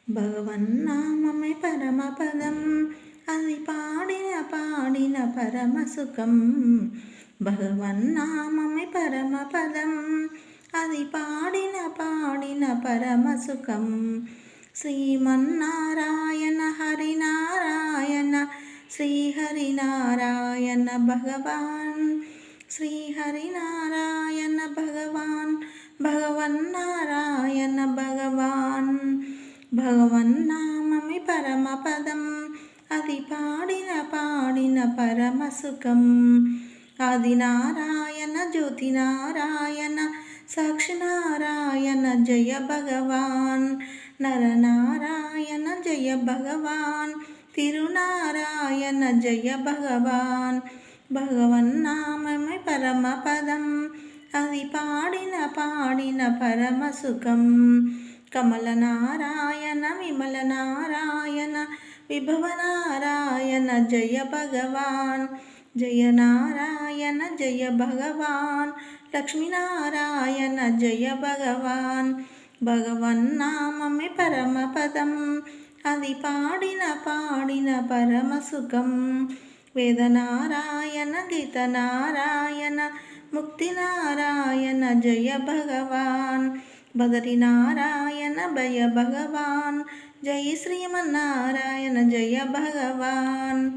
భగవన్నామమే పరమపదం, అది పాడిన పరమసుఖం. భగవన్నామమే పరమపదం, అది పాడిన పరమసుఖం. శ్రీమన్నారాయణ హరినారాయణ శ్రీహరినారాయణ భగవాన్, శ్రీహరినారాయణ భగవాన్, భగవన్నారాయణ భగవాన్. భగవన్నామమే పరమపదం, అది పాడిన పరమసుఖం. ఆదినారాయణ జ్యోతినారాయణ సాక్షినారాయణ జయ భగవాన్. నరనారాయణ జయ భగవాన్, తిరునారాయణ జయ భగవాన్. భగవన్నామమే పరమపదం, అది పాడిన పరమసుఖం. కమలనారాయణ విమలనారాయణ విభవనారాయణ జయ భగవాన్. జయ నారాయణ జయ భగవాన్, లక్ష్మీనారాయణ జయ భగవాన్. భగవన్నామమే పరమపదం, అది పాడిన పరమసుఖం. వేదనారాయణ గీతనారాయణ ముక్తినారాయణ జయ భగవాన్. బదరినారాయణ భయ భగవాన్, జయ శ్రీమన్నారాయణ జయ భగవాన్.